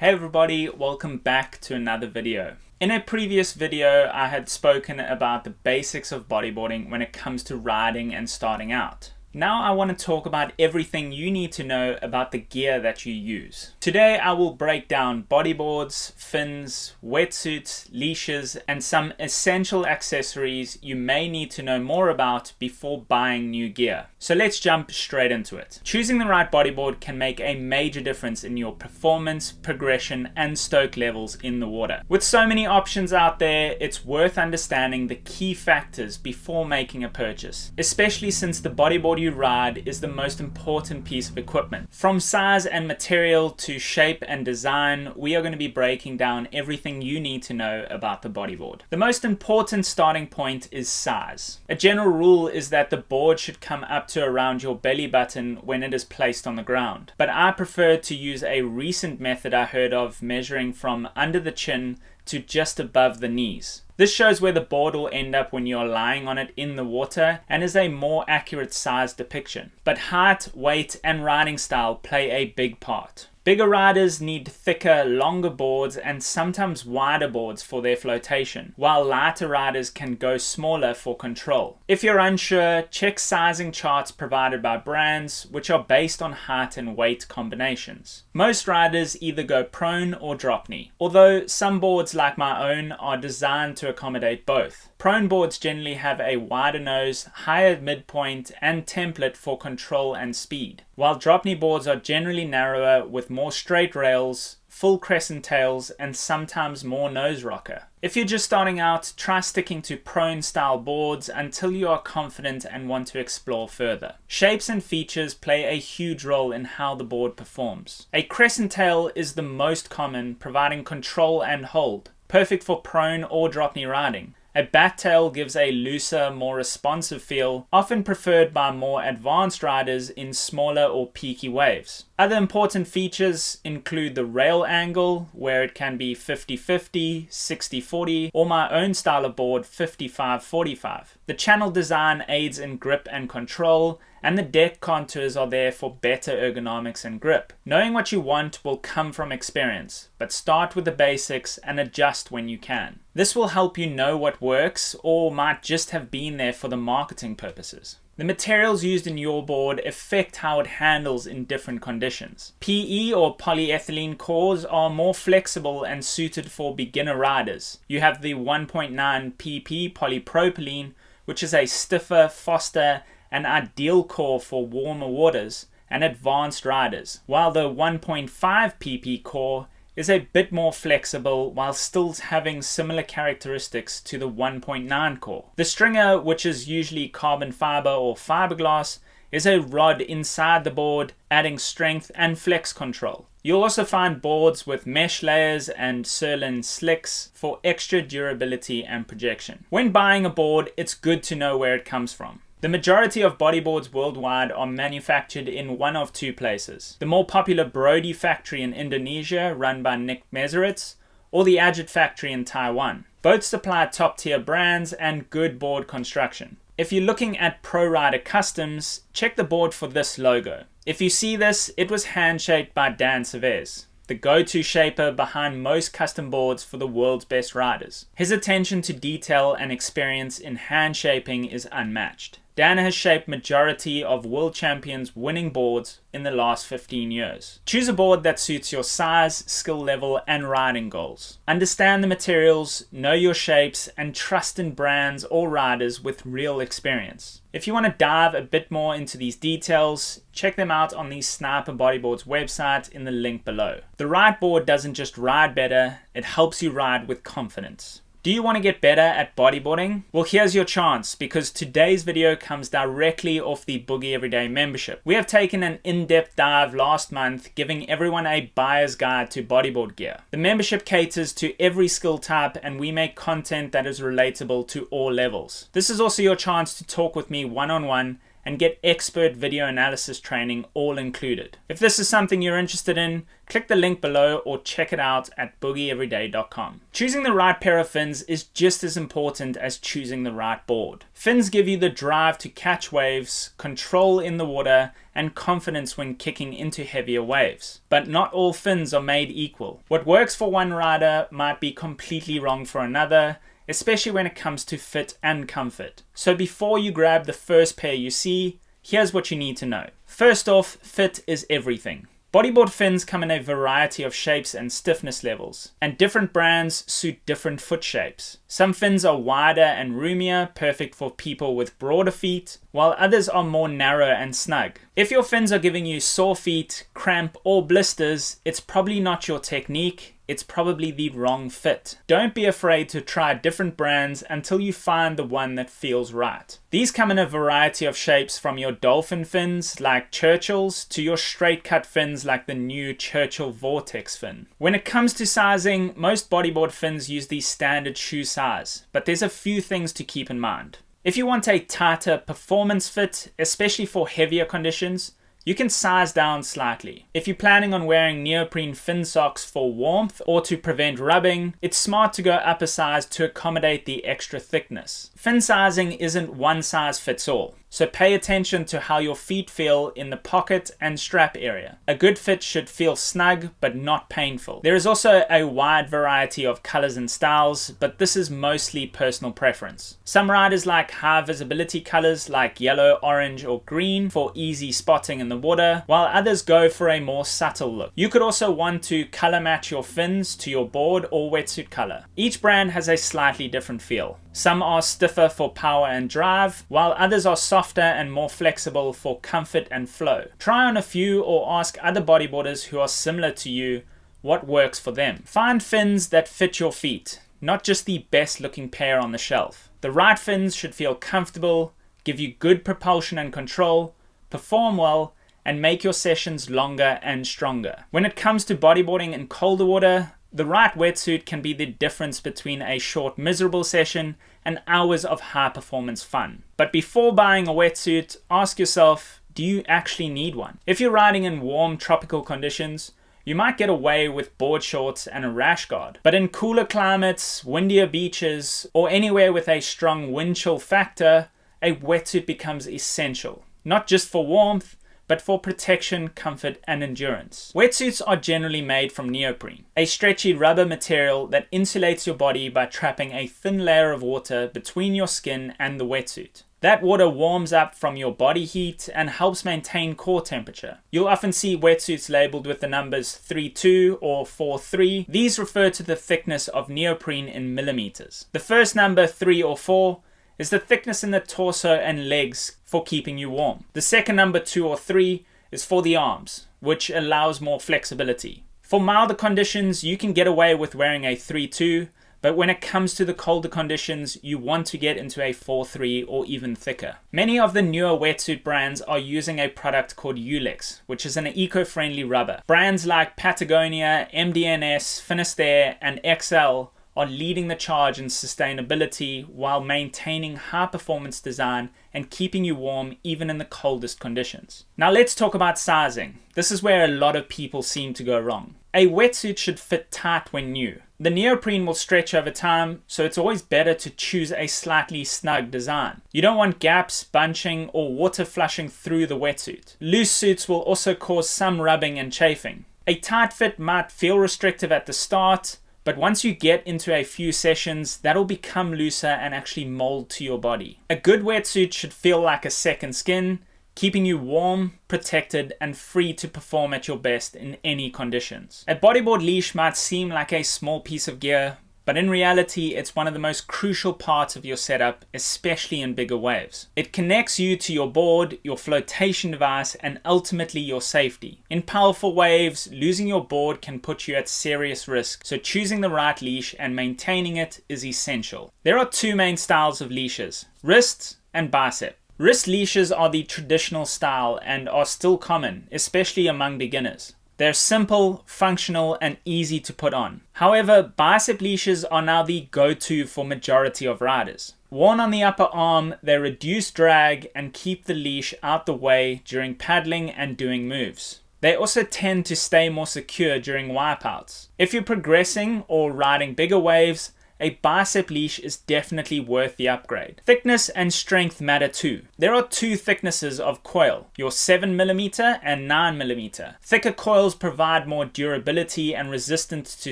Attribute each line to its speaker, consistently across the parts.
Speaker 1: Hey everybody, welcome back to another video. In a previous video, I had spoken about the basics of bodyboarding when it comes to riding and starting out. Now I want to talk about everything you need to know about the gear that you use. Today I will break down bodyboards, fins, wetsuits, leashes, and some essential accessories you may need to know more about before buying new gear. So let's jump straight into it. Choosing the right bodyboard can make a major difference in your performance, progression, and stoke levels in the water. With so many options out there, it's worth understanding the key factors before making a purchase, especially since the bodyboard you ride is the most important piece of equipment. From size and material to shape and design, we are going to be breaking down everything you need to know about the bodyboard. The most important starting point is size. A general rule is that the board should come up to around your belly button when it is placed on the ground. But I prefer to use a recent method I heard of measuring from under the chin to just above the knees. This shows where the board will end up when you're lying on it in the water and is a more accurate size depiction. But height, weight, and riding style play a big part. Bigger riders need thicker, longer boards and sometimes wider boards for their flotation, while lighter riders can go smaller for control. If you're unsure, check sizing charts provided by brands, which are based on height and weight combinations. Most riders either go prone or drop knee, although some boards like my own are designed to accommodate both. Prone boards generally have a wider nose, higher midpoint, and template for control and speed, while drop knee boards are generally narrower with more straight rails, full crescent tails, and sometimes more nose rocker. If you're just starting out, try sticking to prone style boards until you are confident and want to explore further. Shapes and features play a huge role in how the board performs. A crescent tail is the most common, providing control and hold, perfect for prone or drop knee riding. A bat tail gives a looser, more responsive feel, often preferred by more advanced riders in smaller or peaky waves. Other important features include the rail angle, where it can be 50-50, 60-40, or my own style of board 55-45. The channel design aids in grip and control, and the deck contours are there for better ergonomics and grip. Knowing what you want will come from experience, but start with the basics and adjust when you can. This will help you know what works or might just have been there for the marketing purposes. The materials used in your board affect how it handles in different conditions. PE or polyethylene cores are more flexible and suited for beginner riders. You have the 1.9 pp polypropylene, which is a stiffer, faster, and ideal core for warmer waters and advanced riders, while the 1.5 pp core is a bit more flexible while still having similar characteristics to the 1.9 core. The stringer, which is usually carbon fiber or fiberglass, is a rod inside the board, adding strength and flex control. You'll also find boards with mesh layers and Surlyn slicks for extra durability and projection. When buying a board, it's good to know where it comes from. The majority of bodyboards worldwide are manufactured in one of two places: the more popular Brody factory in Indonesia, run by Nick Meseritz, or the Ajit factory in Taiwan. Both supply top-tier brands and good board construction. If you're looking at Pro Rider Customs, check the board for this logo. If you see this, it was hand-shaped by Dan Severs, the go-to shaper behind most custom boards for the world's best riders. His attention to detail and experience in hand shaping is unmatched. Dan has shaped majority of world champions winning boards in the last 15 years. Choose a board that suits your size, skill level, and riding goals. Understand the materials, know your shapes, and trust in brands or riders with real experience. If you want to dive a bit more into these details, check them out on the Sniper Bodyboards website in the link below. The right board doesn't just ride better, it helps you ride with confidence. Do you want to get better at bodyboarding? Well, here's your chance, because today's video comes directly off the Boogie Everyday membership. We have taken an in-depth dive last month, giving everyone a buyer's guide to bodyboard gear. The membership caters to every skill type, and we make content that is relatable to all levels. This is also your chance to talk with me one-on-one and get expert video analysis training all included. If this is something you're interested in, click the link below or check it out at boogieeveryday.com. Choosing the right pair of fins is just as important as choosing the right board. Fins give you the drive to catch waves, control in the water, and confidence when kicking into heavier waves. But not all fins are made equal. What works for one rider might be completely wrong for another, especially when it comes to fit and comfort. So before you grab the first pair you see, here's what you need to know. First off, fit is everything. Bodyboard fins come in a variety of shapes and stiffness levels, and different brands suit different foot shapes. Some fins are wider and roomier, perfect for people with broader feet, while others are more narrow and snug. If your fins are giving you sore feet, cramp, or blisters, it's probably not your technique. It's probably the wrong fit. Don't be afraid to try different brands until you find the one that feels right. These come in a variety of shapes, from your dolphin fins like Churchill's to your straight cut fins like the new Churchill Vortex fin. When it comes to sizing, most bodyboard fins use the standard shoe size, but there's a few things to keep in mind. If you want a tighter performance fit, especially for heavier conditions, you can size down slightly. If you're planning on wearing neoprene fin socks for warmth or to prevent rubbing, it's smart to go up a size to accommodate the extra thickness. Fin sizing isn't one size fits all, so pay attention to how your feet feel in the pocket and strap area. A good fit should feel snug but not painful. There is also a wide variety of colors and styles, but this is mostly personal preference. Some riders like high visibility colors like yellow, orange, or green for easy spotting in the water, while others go for a more subtle look. You could also want to color match your fins to your board or wetsuit color. Each brand has a slightly different feel. Some are stiffer for power and drive, while others are softer and more flexible for comfort and flow. Try on a few or ask other bodyboarders who are similar to you what works for them. Find fins that fit your feet, not just the best looking pair on the shelf. The right fins should feel comfortable, give you good propulsion and control, perform well, and make your sessions longer and stronger. When it comes to bodyboarding in colder water, the right wetsuit can be the difference between a short miserable session and hours of high performance fun. But before buying a wetsuit, ask yourself, do you actually need one? If you're riding in warm tropical conditions, you might get away with board shorts and a rash guard. But in cooler climates, windier beaches, or anywhere with a strong wind chill factor, a wetsuit becomes essential. Not just for warmth, but for protection, comfort, and endurance. Wetsuits are generally made from neoprene, a stretchy rubber material that insulates your body by trapping a thin layer of water between your skin and the wetsuit. That water warms up from your body heat and helps maintain core temperature. You'll often see wetsuits labeled with the numbers 3.2 or 4.3. These refer to the thickness of neoprene in millimeters. The first number, 3 or 4, is the thickness in the torso and legs for keeping you warm. The second number, 2 or 3, is for the arms, which allows more flexibility. For milder conditions, you can get away with wearing a 3.2, but when it comes to the colder conditions, you want to get into a 4.3 or even thicker. Many of the newer wetsuit brands are using a product called Ulex, which is an eco-friendly rubber. Brands like Patagonia, MDNS, Finisterre, and XL are leading the charge in sustainability while maintaining high performance design and keeping you warm even in the coldest conditions. Now let's talk about sizing. This is where a lot of people seem to go wrong. A wetsuit should fit tight when new. The neoprene will stretch over time, so it's always better to choose a slightly snug design. You don't want gaps, bunching, or water flushing through the wetsuit. Loose suits will also cause some rubbing and chafing. A tight fit might feel restrictive at the start, but once you get into a few sessions, that'll become looser and actually mold to your body. A good wetsuit should feel like a second skin, keeping you warm, protected, and free to perform at your best in any conditions. A bodyboard leash might seem like a small piece of gear, but in reality, it's one of the most crucial parts of your setup, especially in bigger waves. It connects you to your board, your flotation device, and ultimately your safety. In powerful waves, losing your board can put you at serious risk, so choosing the right leash and maintaining it is essential. There are two main styles of leashes: wrist and bicep. Wrist leashes are the traditional style and are still common, especially among beginners. They're simple, functional, and easy to put on. However, bicep leashes are now the go-to for majority of riders. Worn on the upper arm, they reduce drag and keep the leash out the way during paddling and doing moves. They also tend to stay more secure during wipeouts. If you're progressing or riding bigger waves, a bicep leash is definitely worth the upgrade. Thickness and strength matter too. There are two thicknesses of coil, your 7mm and 9mm. Thicker coils provide more durability and resistance to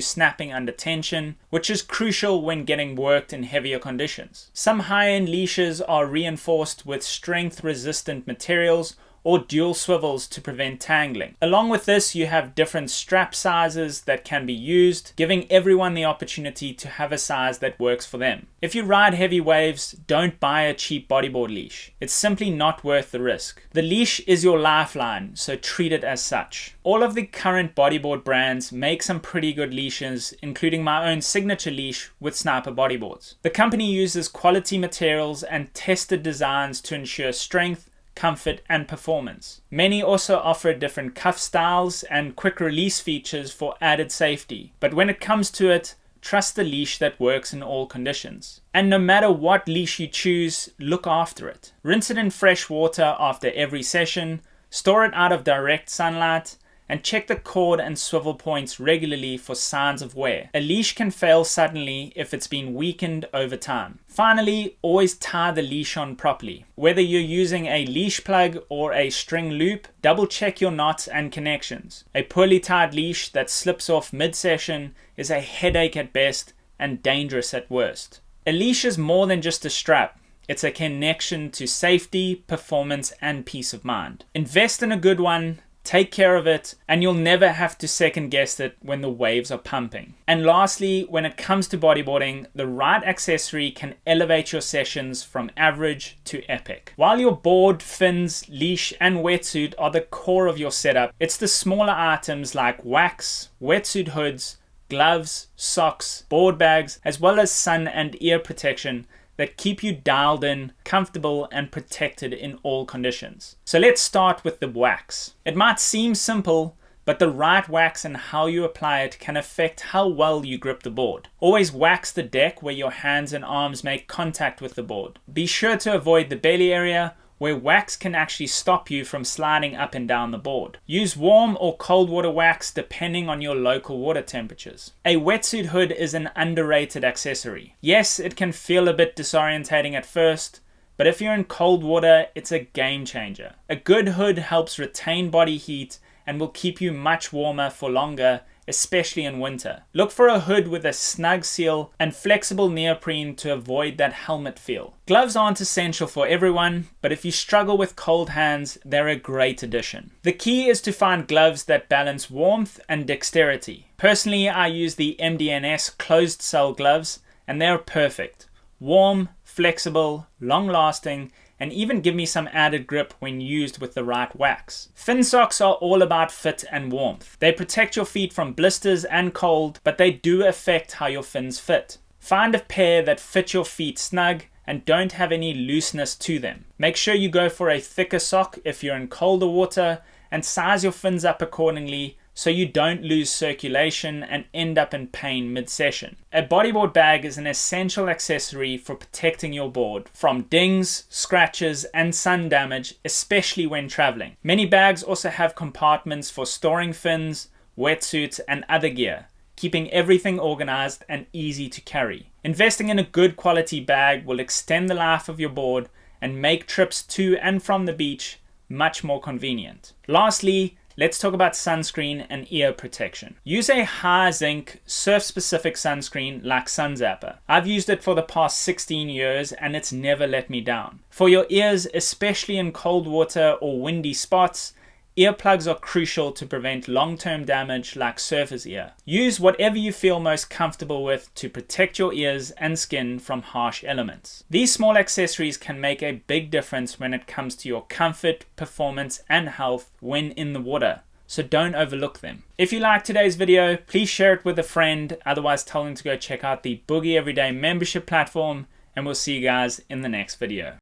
Speaker 1: snapping under tension, which is crucial when getting worked in heavier conditions. Some high-end leashes are reinforced with strength-resistant materials or dual swivels to prevent tangling. Along with this, you have different strap sizes that can be used, giving everyone the opportunity to have a size that works for them. If you ride heavy waves, don't buy a cheap bodyboard leash. It's simply not worth the risk. The leash is your lifeline, so treat it as such. All of the current bodyboard brands make some pretty good leashes, including my own signature leash with Sniper bodyboards. The company uses quality materials and tested designs to ensure strength, comfort, and performance. Many also offer different cuff styles and quick release features for added safety. But when it comes to it, trust the leash that works in all conditions. And no matter what leash you choose, look after it. Rinse it in fresh water after every session, store it out of direct sunlight, and check the cord and swivel points regularly for signs of wear. A leash can fail suddenly if it's been weakened over time. Finally, always tie the leash on properly. Whether you're using a leash plug or a string loop, double check your knots and connections. A poorly tied leash that slips off mid-session is a headache at best and dangerous at worst. A leash is more than just a strap. It's a connection to safety, performance, and peace of mind. Invest in a good one, take care of it, and you'll never have to second guess it when the waves are pumping. And lastly, when it comes to bodyboarding, the right accessory can elevate your sessions from average to epic. While your board, fins, leash, and wetsuit are the core of your setup, it's the smaller items like wax, wetsuit hoods, gloves, socks, board bags, as well as sun and ear protection that keep you dialed in, comfortable, and protected in all conditions. So let's start with the wax. It might seem simple, but the right wax and how you apply it can affect how well you grip the board. Always wax the deck where your hands and arms make contact with the board. Be sure to avoid the belly area, where wax can actually stop you from sliding up and down the board. Use warm or cold water wax depending on your local water temperatures. A wetsuit hood is an underrated accessory. Yes, it can feel a bit disorientating at first, but if you're in cold water, it's a game changer. A good hood helps retain body heat and will keep you much warmer for longer, especially in winter. Look for a hood with a snug seal and flexible neoprene to avoid that helmet feel. Gloves aren't essential for everyone, but if you struggle with cold hands, they're a great addition. The key is to find gloves that balance warmth and dexterity. Personally, I use the MDNS closed cell gloves, and they're perfect. Warm, flexible, long-lasting, and even give me some added grip when used with the right wax. Fin socks are all about fit and warmth. They protect your feet from blisters and cold, but they do affect how your fins fit. Find a pair that fit your feet snug and don't have any looseness to them. Make sure you go for a thicker sock if you're in colder water, and size your fins up accordingly so you don't lose circulation and end up in pain mid-session. A bodyboard bag is an essential accessory for protecting your board from dings, scratches, and sun damage, especially when traveling. Many bags also have compartments for storing fins, wetsuits, and other gear, keeping everything organized and easy to carry. Investing in a good quality bag will extend the life of your board and make trips to and from the beach much more convenient. Lastly, let's talk about sunscreen and ear protection. Use a high zinc, surf-specific sunscreen like Sun Zapper. I've used it for the past 16 years and it's never let me down. For your ears, especially in cold water or windy spots, earplugs are crucial to prevent long-term damage like surfer's ear. Use whatever you feel most comfortable with to protect your ears and skin from harsh elements. These small accessories can make a big difference when it comes to your comfort, performance, and health when in the water, so don't overlook them. If you liked today's video, please share it with a friend, otherwise tell them to go check out the Boogie Everyday membership platform, and we'll see you guys in the next video.